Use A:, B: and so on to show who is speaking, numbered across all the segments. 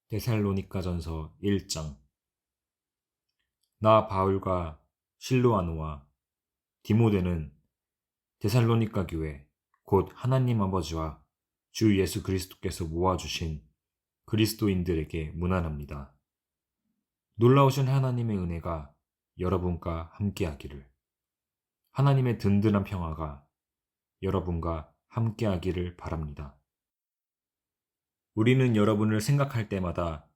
A: 데살로니가전서 1장. 나 바울과 실로아노와 디모데는 데살로니가 교회 곧 하나님 아버지와 주 예수 그리스도께서 모아주신 그리스도인들에게 문안합니다. 놀라우신 하나님의 은혜가 여러분과 함께하기를, 하나님의 든든한 평화가 여러분과 함께하기를 바랍니다. 우리는 여러분을 생각할 때마다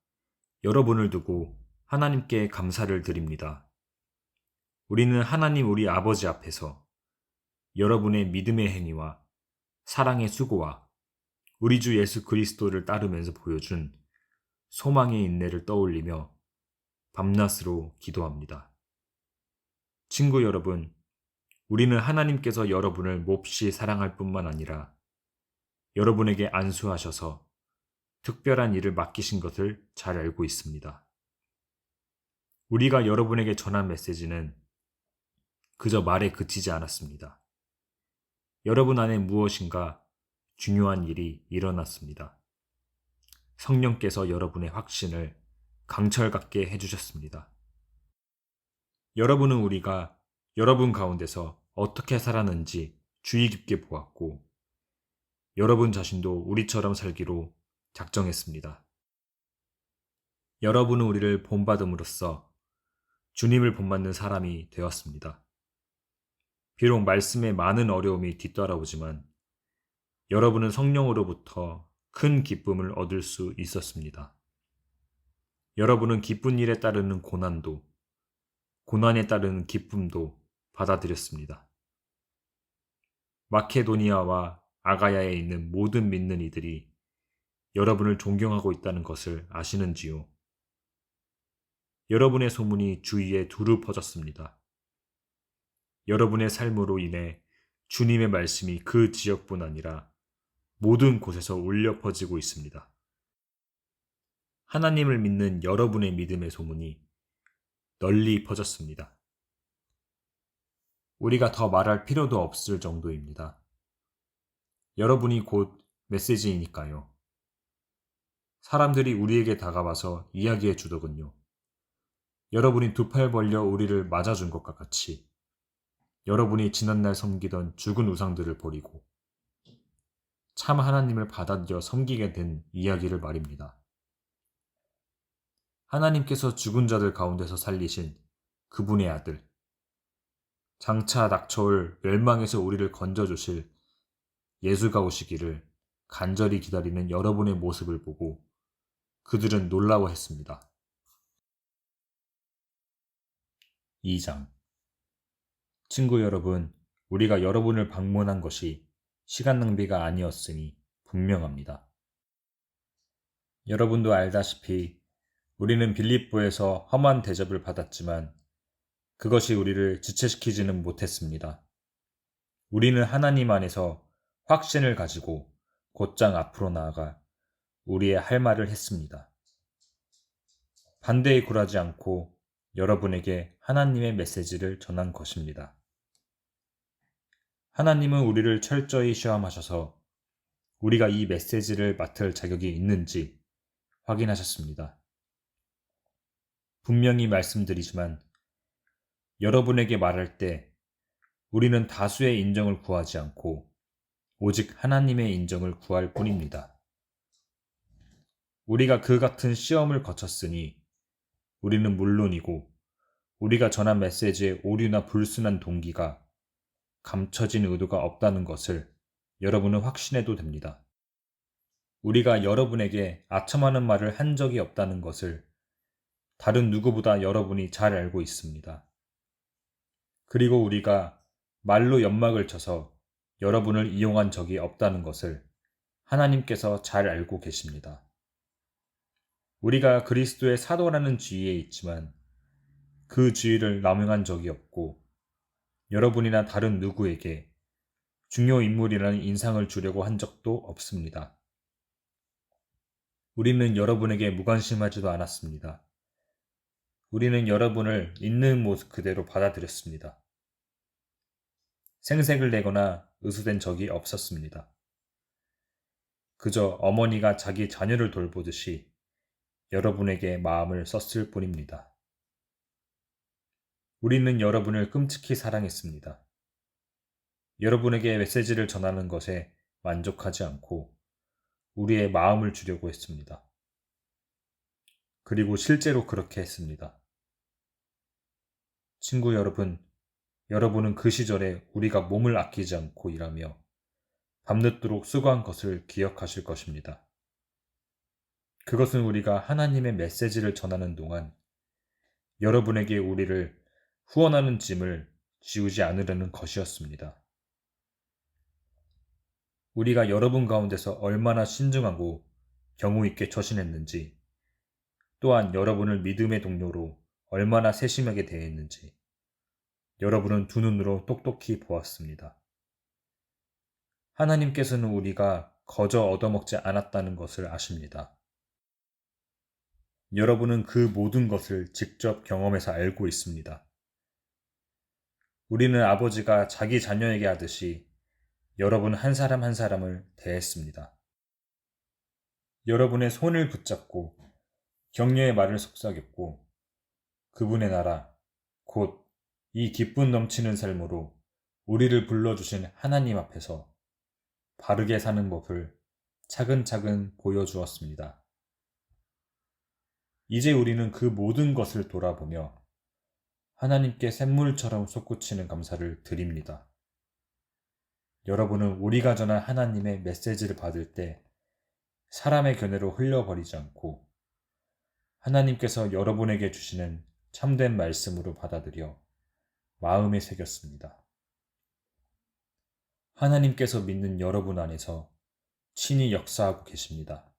A: 여러분을 두고 하나님께 감사를 드립니다. 우리는 하나님 우리 아버지 앞에서 여러분의 믿음의 행위와 사랑의 수고와 우리 주 예수 그리스도를 따르면서 보여준 소망의 인내를 떠올리며 밤낮으로 기도합니다. 친구 여러분, 우리는 하나님께서 여러분을 몹시 사랑할 뿐만 아니라 여러분에게 안수하셔서 특별한 일을 맡기신 것을 잘 알고 있습니다. 우리가 여러분에게 전한 메시지는 그저 말에 그치지 않았습니다. 여러분 안에 무엇인가 중요한 일이 일어났습니다. 성령께서 여러분의 확신을 강철같게 해주셨습니다. 여러분은 우리가 여러분 가운데서 어떻게 살았는지 주의 깊게 보았고, 여러분 자신도 우리처럼 살기로 작정했습니다. 여러분은 우리를 본받음으로써 주님을 본받는 사람이 되었습니다. 비록 말씀에 많은 어려움이 뒤따라오지만 여러분은 성령으로부터 큰 기쁨을 얻을 수 있었습니다. 여러분은 기쁜 일에 따르는 고난도, 고난에 따르는 기쁨도 받아들였습니다. 마케도니아와 아가야에 있는 모든 믿는 이들이 여러분을 존경하고 있다는 것을 아시는지요? 여러분의 소문이 주위에 두루 퍼졌습니다. 여러분의 삶으로 인해 주님의 말씀이 그 지역뿐 아니라 모든 곳에서 울려 퍼지고 있습니다. 하나님을 믿는 여러분의 믿음의 소문이 널리 퍼졌습니다. 우리가 더 말할 필요도 없을 정도입니다. 여러분이 곧 메시지이니까요. 사람들이 우리에게 다가와서 이야기해 주더군요. 여러분이 두 팔 벌려 우리를 맞아준 것과 같이 여러분이 지난날 섬기던 죽은 우상들을 버리고 참 하나님을 받아들여 섬기게 된 이야기를 말입니다. 하나님께서 죽은 자들 가운데서 살리신 그분의 아들, 장차 낙처올 멸망에서 우리를 건져주실 예수가 오시기를 간절히 기다리는 여러분의 모습을 보고 그들은 놀라워했습니다. 2장. 친구 여러분, 우리가 여러분을 방문한 것이 시간 낭비가 아니었으니 분명합니다. 여러분도 알다시피 우리는 빌립보에서 험한 대접을 받았지만 그것이 우리를 지체시키지는 못했습니다. 우리는 하나님 안에서 확신을 가지고 곧장 앞으로 나아가 우리의 할 말을 했습니다. 반대에 굴하지 않고 여러분에게 하나님의 메시지를 전한 것입니다. 하나님은 우리를 철저히 시험하셔서 우리가 이 메시지를 맡을 자격이 있는지 확인하셨습니다. 분명히 말씀드리지만 여러분에게 말할 때 우리는 다수의 인정을 구하지 않고 오직 하나님의 인정을 구할 뿐입니다. 우리가 그 같은 시험을 거쳤으니 우리는 물론이고 우리가 전한 메시지의 오류나 불순한 동기가 감춰진 의도가 없다는 것을 여러분은 확신해도 됩니다. 우리가 여러분에게 아첨하는 말을 한 적이 없다는 것을 다른 누구보다 여러분이 잘 알고 있습니다. 그리고 우리가 말로 연막을 쳐서 여러분을 이용한 적이 없다는 것을 하나님께서 잘 알고 계십니다. 우리가 그리스도의 사도라는 지위에 있지만 그 지위를 남용한 적이 없고 여러분이나 다른 누구에게 중요 인물이라는 인상을 주려고 한 적도 없습니다. 우리는 여러분에게 무관심하지도 않았습니다. 우리는 여러분을 있는 모습 그대로 받아들였습니다. 생색을 내거나 의수된 적이 없었습니다. 그저 어머니가 자기 자녀를 돌보듯이 여러분에게 마음을 썼을 뿐입니다. 우리는 여러분을 끔찍히 사랑했습니다. 여러분에게 메시지를 전하는 것에 만족하지 않고 우리의 마음을 주려고 했습니다. 그리고 실제로 그렇게 했습니다. 친구 여러분, 여러분은 그 시절에 우리가 몸을 아끼지 않고 일하며 밤늦도록 수고한 것을 기억하실 것입니다. 그것은 우리가 하나님의 메시지를 전하는 동안 여러분에게 우리를 후원하는 짐을 지우지 않으려는 것이었습니다. 우리가 여러분 가운데서 얼마나 신중하고 경우 있게 처신했는지, 또한 여러분을 믿음의 동료로 얼마나 세심하게 대했는지 여러분은 두 눈으로 똑똑히 보았습니다. 하나님께서는 우리가 거저 얻어먹지 않았다는 것을 아십니다. 여러분은 그 모든 것을 직접 경험해서 알고 있습니다. 우리는 아버지가 자기 자녀에게 하듯이 여러분 한 사람 한 사람을 대했습니다. 여러분의 손을 붙잡고 격려의 말을 속삭였고 그분의 나라, 곧 이 기쁨 넘치는 삶으로 우리를 불러주신 하나님 앞에서 바르게 사는 법을 차근차근 보여주었습니다. 이제 우리는 그 모든 것을 돌아보며 하나님께 샘물처럼 솟구치는 감사를 드립니다. 여러분은 우리가 전한 하나님의 메시지를 받을 때 사람의 견해로 흘려버리지 않고 하나님께서 여러분에게 주시는 참된 말씀으로 받아들여 마음에 새겼습니다. 하나님께서 믿는 여러분 안에서 친히 역사하고 계십니다.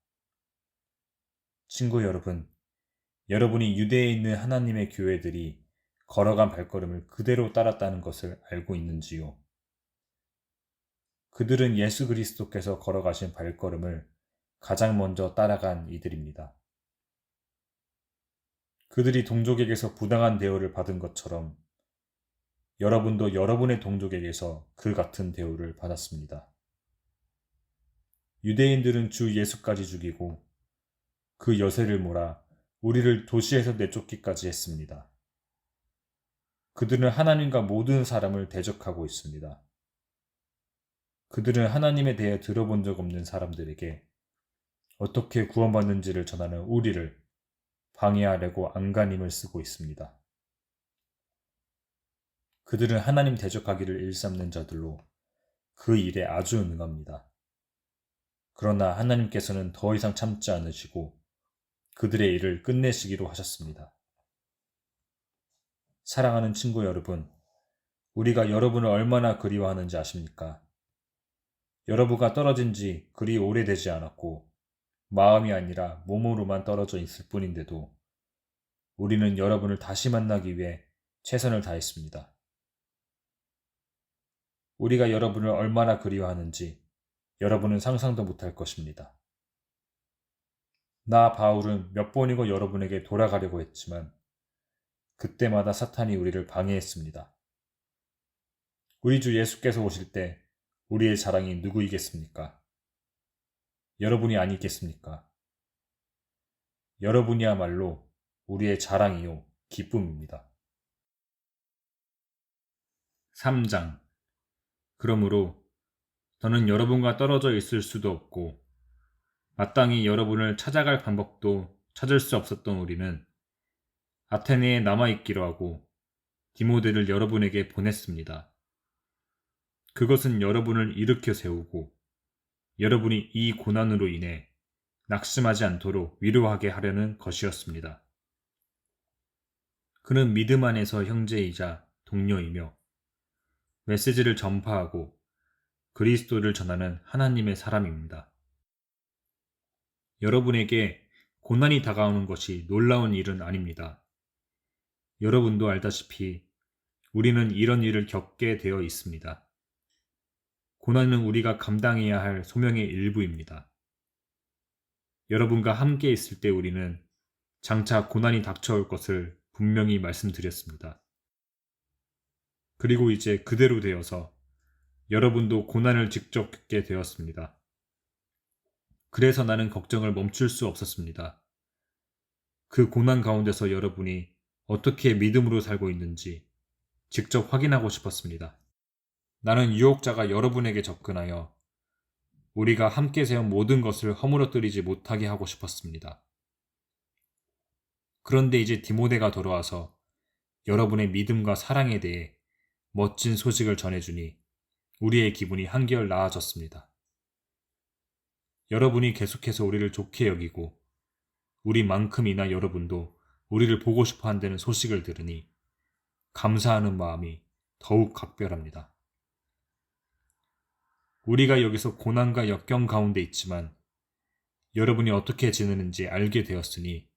A: 친구 여러분, 여러분이 유대에 있는 하나님의 교회들이 걸어간 발걸음을 그대로 따랐다는 것을 알고 있는지요? 그들은 예수 그리스도께서 걸어가신 발걸음을 가장 먼저 따라간 이들입니다. 그들이 동족에게서 부당한 대우를 받은 것처럼 여러분도 여러분의 동족에게서 그 같은 대우를 받았습니다. 유대인들은 주 예수까지 죽이고 그 여세를 몰아 우리를 도시에서 내쫓기까지 했습니다. 그들은 하나님과 모든 사람을 대적하고 있습니다. 그들은 하나님에 대해 들어본 적 없는 사람들에게 어떻게 구원받는지를 전하는 우리를 방해하려고 안간힘을 쓰고 있습니다. 그들은 하나님 대적하기를 일삼는 자들로 그 일에 아주 능합니다. 그러나 하나님께서는 더 이상 참지 않으시고 그들의 일을 끝내시기로 하셨습니다. 사랑하는 친구 여러분, 우리가 여러분을 얼마나 그리워하는지 아십니까? 여러분과 떨어진 지 그리 오래되지 않았고 마음이 아니라 몸으로만 떨어져 있을 뿐인데도 우리는 여러분을 다시 만나기 위해 최선을 다했습니다. 우리가 여러분을 얼마나 그리워하는지 여러분은 상상도 못할 것입니다. 나 바울은 몇 번이고 여러분에게 돌아가려고 했지만 그때마다 사탄이 우리를 방해했습니다. 우리 주 예수께서 오실 때 우리의 자랑이 누구이겠습니까? 여러분이 아니겠습니까? 여러분이야말로 우리의 자랑이요 기쁨입니다. 3장. 그러므로 더는 여러분과 떨어져 있을 수도 없고 마땅히 여러분을 찾아갈 방법도 찾을 수 없었던 우리는 아테네에 남아있기로 하고 디모데를 여러분에게 보냈습니다. 그것은 여러분을 일으켜 세우고 여러분이 이 고난으로 인해 낙심하지 않도록 위로하게 하려는 것이었습니다. 그는 믿음 안에서 형제이자 동료이며 메시지를 전파하고 그리스도를 전하는 하나님의 사람입니다. 여러분에게 고난이 다가오는 것이 놀라운 일은 아닙니다. 여러분도 알다시피 우리는 이런 일을 겪게 되어 있습니다. 고난은 우리가 감당해야 할 소명의 일부입니다. 여러분과 함께 있을 때 우리는 장차 고난이 닥쳐올 것을 분명히 말씀드렸습니다. 그리고 이제 그대로 되어서 여러분도 고난을 직접 겪게 되었습니다. 그래서 나는 걱정을 멈출 수 없었습니다. 그 고난 가운데서 여러분이 어떻게 믿음으로 살고 있는지 직접 확인하고 싶었습니다. 나는 유혹자가 여러분에게 접근하여 우리가 함께 세운 모든 것을 허물어뜨리지 못하게 하고 싶었습니다. 그런데 이제 디모데가 돌아와서 여러분의 믿음과 사랑에 대해 멋진 소식을 전해주니 우리의 기분이 한결 나아졌습니다. 여러분이 계속해서 우리를 좋게 여기고 우리만큼이나 여러분도 우리를 보고 싶어 한다는 소식을 들으니 감사하는 마음이 더욱 각별합니다. 우리가 여기서 고난과 역경 가운데 있지만 여러분이 어떻게 지내는지 알게 되었으니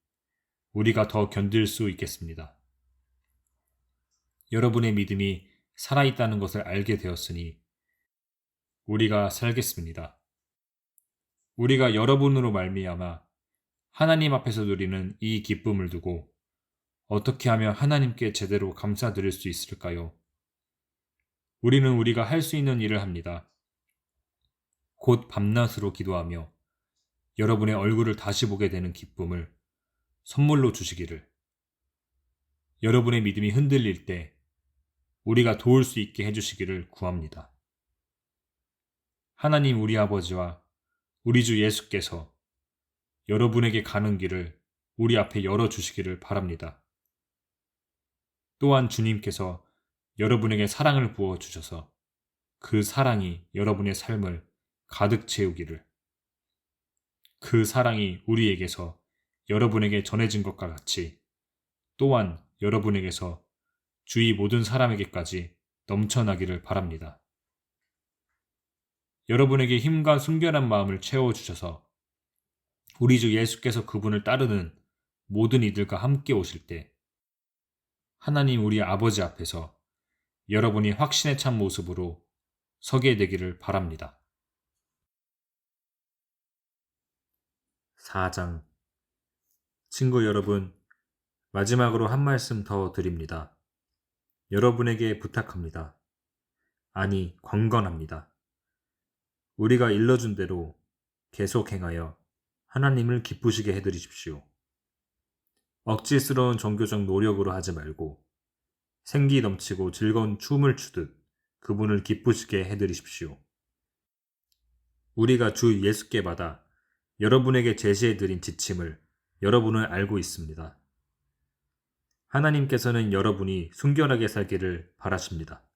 A: 우리가 더 견딜 수 있겠습니다. 여러분의 믿음이 살아있다는 것을 알게 되었으니 우리가 살겠습니다. 우리가 여러분으로 말미암아 하나님 앞에서 누리는 이 기쁨을 두고 어떻게 하면 하나님께 제대로 감사드릴 수 있을까요? 우리는 우리가 할 수 있는 일을 합니다. 곧 밤낮으로 기도하며 여러분의 얼굴을 다시 보게 되는 기쁨을 선물로 주시기를, 여러분의 믿음이 흔들릴 때 우리가 도울 수 있게 해주시기를 구합니다. 하나님 우리 아버지와 우리 주 예수께서 여러분에게 가는 길을 우리 앞에 열어주시기를 바랍니다. 또한 주님께서 여러분에게 사랑을 부어주셔서 그 사랑이 여러분의 삶을 가득 채우기를, 그 사랑이 우리에게서 여러분에게 전해진 것과 같이 또한 여러분에게서 주위 모든 사람에게까지 넘쳐나기를 바랍니다. 여러분에게 힘과 순결한 마음을 채워주셔서 우리 주 예수께서 그분을 따르는 모든 이들과 함께 오실 때 하나님 우리 아버지 앞에서 여러분이 확신에 찬 모습으로 서게 되기를 바랍니다. 4장. 친구 여러분, 마지막으로 한 말씀 더 드립니다. 여러분에게 부탁합니다. 아니, 권건합니다. 우리가 일러준 대로 계속 행하여 하나님을 기쁘시게 해드리십시오. 억지스러운 종교적 노력으로 하지 말고 생기 넘치고 즐거운 춤을 추듯 그분을 기쁘시게 해드리십시오. 우리가 주 예수께 받아 여러분에게 제시해드린 지침을 여러분은 알고 있습니다. 하나님께서는 여러분이 순결하게 살기를 바라십니다.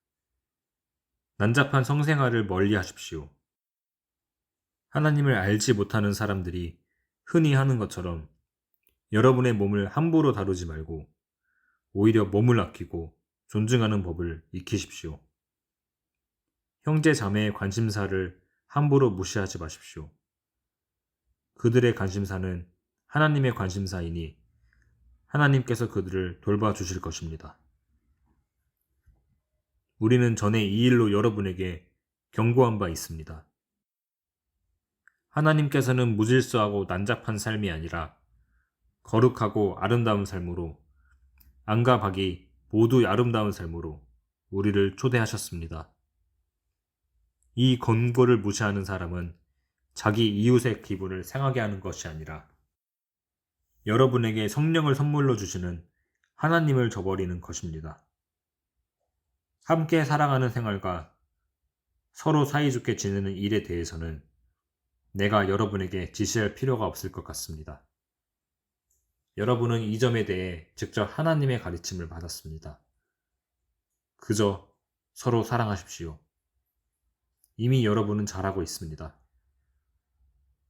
A: 난잡한 성생활을 멀리 하십시오. 하나님을 알지 못하는 사람들이 흔히 하는 것처럼 여러분의 몸을 함부로 다루지 말고 오히려 몸을 아끼고 존중하는 법을 익히십시오. 형제 자매의 관심사를 함부로 무시하지 마십시오. 그들의 관심사는 하나님의 관심사이니 하나님께서 그들을 돌봐주실 것입니다. 우리는 전에 이 일로 여러분에게 경고한 바 있습니다. 하나님께서는 무질서하고 난잡한 삶이 아니라 거룩하고 아름다운 삶으로, 안과 박이 모두 아름다운 삶으로 우리를 초대하셨습니다. 이 권고를 무시하는 사람은 자기 이웃의 기분을 상하게 하는 것이 아니라 여러분에게 성령을 선물로 주시는 하나님을 저버리는 것입니다. 함께 사랑하는 생활과 서로 사이좋게 지내는 일에 대해서는 내가 여러분에게 지시할 필요가 없을 것 같습니다. 여러분은 이 점에 대해 직접 하나님의 가르침을 받았습니다. 그저 서로 사랑하십시오. 이미 여러분은 잘하고 있습니다.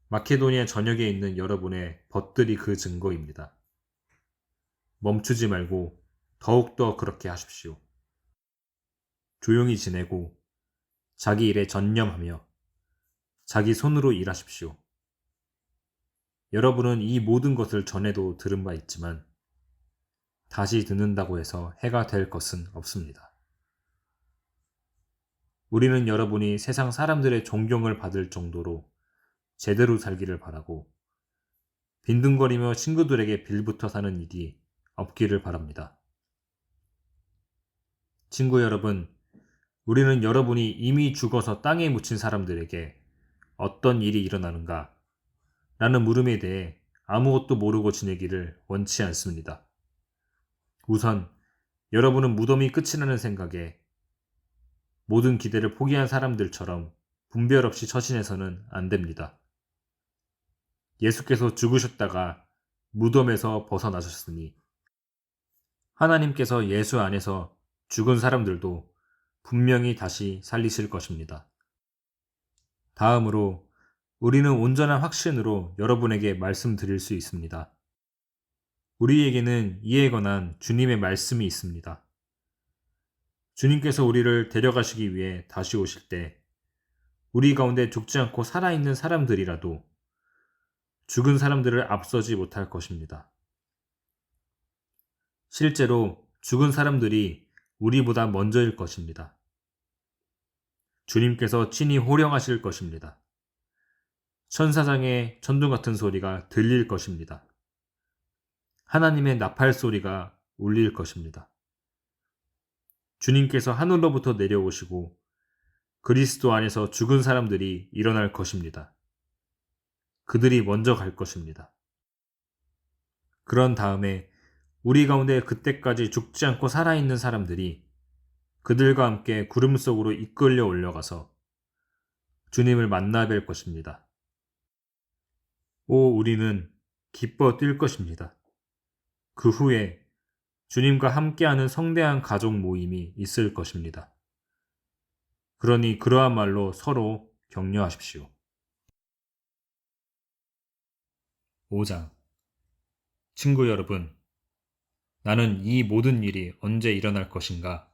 A: 마케도니아 전역에 있는 여러분의 벗들이 그 증거입니다. 멈추지 말고 더욱더 그렇게 하십시오. 조용히 지내고 자기 일에 전념하며 자기 손으로 일하십시오. 여러분은 이 모든 것을 전에도 들은 바 있지만 다시 듣는다고 해서 해가 될 것은 없습니다. 우리는 여러분이 세상 사람들의 존경을 받을 정도로 제대로 살기를 바라고 빈둥거리며 친구들에게 빌붙어 사는 일이 없기를 바랍니다. 친구 여러분, 우리는 여러분이 이미 죽어서 땅에 묻힌 사람들에게 어떤 일이 일어나는가? 라는 물음에 대해 아무것도 모르고 지내기를 원치 않습니다. 우선 여러분은 무덤이 끝이라는 생각에 모든 기대를 포기한 사람들처럼 분별 없이 처신해서는 안 됩니다. 예수께서 죽으셨다가 무덤에서 벗어나셨으니 하나님께서 예수 안에서 죽은 사람들도 분명히 다시 살리실 것입니다. 다음으로 우리는 온전한 확신으로 여러분에게 말씀드릴 수 있습니다. 우리에게는 이에 관한 주님의 말씀이 있습니다. 주님께서 우리를 데려가시기 위해 다시 오실 때 우리 가운데 죽지 않고 살아있는 사람들이라도 죽은 사람들을 앞서지 못할 것입니다. 실제로 죽은 사람들이 우리보다 먼저일 것입니다. 주님께서 친히 호령하실 것입니다. 천사장의 천둥 같은 소리가 들릴 것입니다. 하나님의 나팔 소리가 울릴 것입니다. 주님께서 하늘로부터 내려오시고 그리스도 안에서 죽은 사람들이 일어날 것입니다. 그들이 먼저 갈 것입니다. 그런 다음에 우리 가운데 그때까지 죽지 않고 살아있는 사람들이 그들과 함께 구름 속으로 이끌려 올려가서 주님을 만나 뵐 것입니다. 우리는 기뻐 뛸 것입니다. 그 후에 주님과 함께하는 성대한 가족 모임이 있을 것입니다. 그러니 그러한 말로 서로 격려하십시오. 5장. 친구 여러분, 나는 이 모든 일이 언제 일어날 것인가?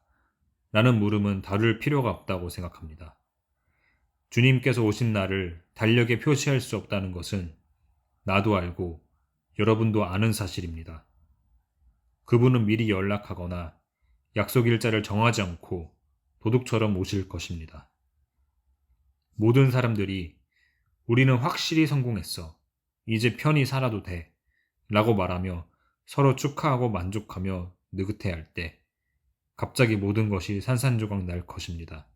A: 라는 물음은 다룰 필요가 없다고 생각합니다. 주님께서 오신 날을 달력에 표시할 수 없다는 것은 나도 알고 여러분도 아는 사실입니다. 그분은 미리 연락하거나 약속 일자를 정하지 않고 도둑처럼 오실 것입니다. 모든 사람들이 우리는 확실히 성공했어. 이제 편히 살아도 돼. 라고 말하며 서로 축하하고 만족하며 느긋해할 때 갑자기 모든 것이 산산조각 날 것입니다.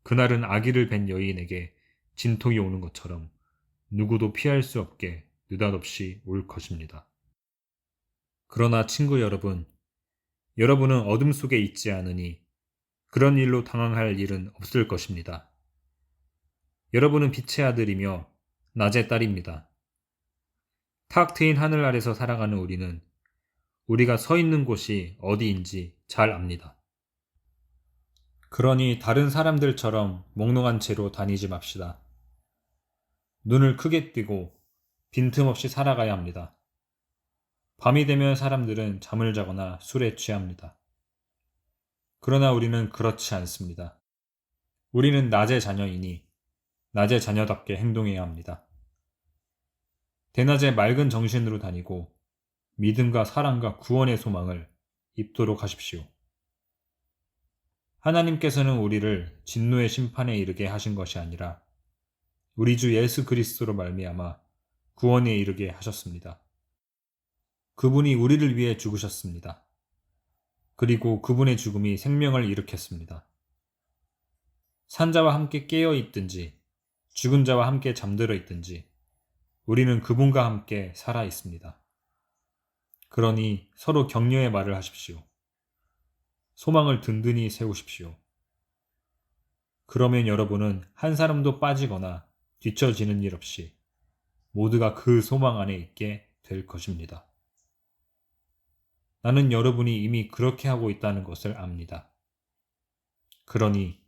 A: 그날은 아기를 뵌 여인에게 진통이 오는 것처럼 누구도 피할 수 없게 느닷없이 올 것입니다. 그러나 친구 여러분, 여러분은 어둠 속에 있지 않으니 그런 일로 당황할 일은 없을 것입니다. 여러분은 빛의 아들이며 낮의 딸입니다. 탁 트인 하늘 아래서 살아가는 우리는 우리가 서 있는 곳이 어디인지 잘 압니다. 그러니 다른 사람들처럼 몽롱한 채로 다니지 맙시다. 눈을 크게 뜨고 빈틈없이 살아가야 합니다. 밤이 되면 사람들은 잠을 자거나 술에 취합니다. 그러나 우리는 그렇지 않습니다. 우리는 낮의 자녀이니 낮의 자녀답게 행동해야 합니다. 대낮에 맑은 정신으로 다니고 믿음과 사랑과 구원의 소망을 입도록 하십시오. 하나님께서는 우리를 진노의 심판에 이르게 하신 것이 아니라 우리 주 예수 그리스도로 말미암아 구원에 이르게 하셨습니다. 그분이 우리를 위해 죽으셨습니다. 그리고 그분의 죽음이 생명을 일으켰습니다. 산자와 함께 깨어 있든지 죽은 자와 함께 잠들어 있든지 우리는 그분과 함께 살아 있습니다. 그러니 서로 격려의 말을 하십시오. 소망을 든든히 세우십시오. 그러면 여러분은 한 사람도 빠지거나 뒤처지는 일 없이 모두가 그 소망 안에 있게 될 것입니다. 나는 여러분이 이미 그렇게 하고 있다는 것을 압니다. 그러니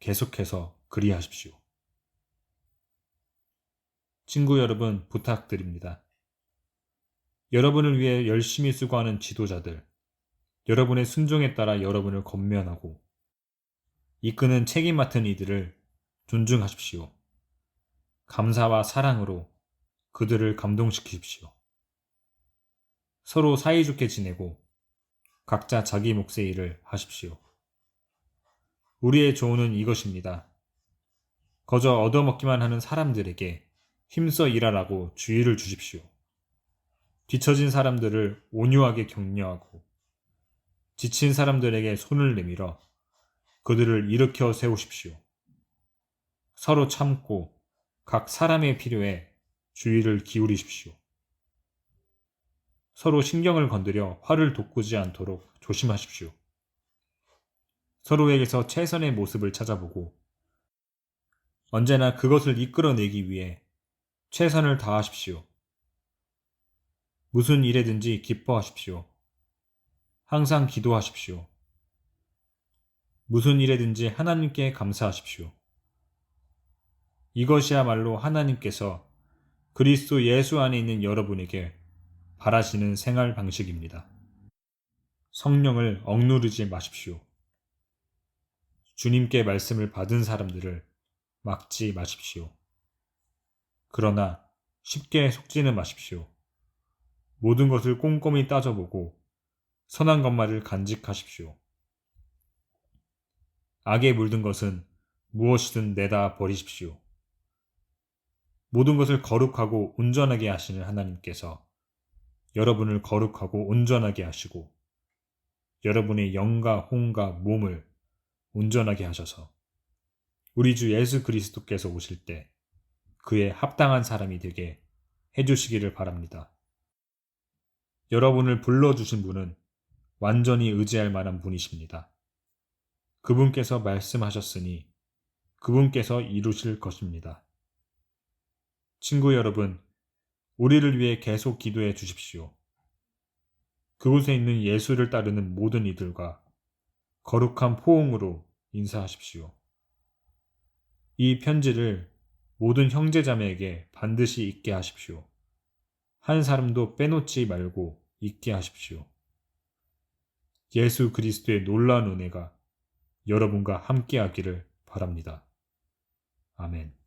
A: 계속해서 그리하십시오. 친구 여러분, 부탁드립니다. 여러분을 위해 열심히 수고하는 지도자들, 여러분의 순종에 따라 여러분을 권면하고 이끄는 책임 맡은 이들을 존중하십시오. 감사와 사랑으로 그들을 감동시키십시오. 서로 사이좋게 지내고 각자 자기 몫의 일을 하십시오. 우리의 조언은 이것입니다. 거저 얻어먹기만 하는 사람들에게 힘써 일하라고 주의를 주십시오. 뒤처진 사람들을 온유하게 격려하고 지친 사람들에게 손을 내밀어 그들을 일으켜 세우십시오. 서로 참고 각 사람의 필요에 주의를 기울이십시오. 서로 신경을 건드려 화를 돋구지 않도록 조심하십시오. 서로에게서 최선의 모습을 찾아보고 언제나 그것을 이끌어내기 위해 최선을 다하십시오. 무슨 일에든지 기뻐하십시오. 항상 기도하십시오. 무슨 일에든지 하나님께 감사하십시오. 이것이야말로 하나님께서 그리스도 예수 안에 있는 여러분에게 바라시는 생활 방식입니다. 성령을 억누르지 마십시오. 주님께 말씀을 받은 사람들을 막지 마십시오. 그러나 쉽게 속지는 마십시오. 모든 것을 꼼꼼히 따져보고 선한 것만을 간직하십시오. 악에 물든 것은 무엇이든 내다 버리십시오. 모든 것을 거룩하고 온전하게 하시는 하나님께서 여러분을 거룩하고 온전하게 하시고 여러분의 영과 혼과 몸을 온전하게 하셔서 우리 주 예수 그리스도께서 오실 때 그에 합당한 사람이 되게 해주시기를 바랍니다. 여러분을 불러주신 분은 완전히 의지할 만한 분이십니다. 그분께서 말씀하셨으니 그분께서 이루실 것입니다. 친구 여러분, 우리를 위해 계속 기도해 주십시오. 그곳에 있는 예수를 따르는 모든 이들과 거룩한 포옹으로 인사하십시오. 이 편지를 모든 형제자매에게 반드시 읽게 하십시오. 한 사람도 빼놓지 말고 읽게 하십시오. 예수 그리스도의 놀라운 은혜가 여러분과 함께하기를 바랍니다. 아멘.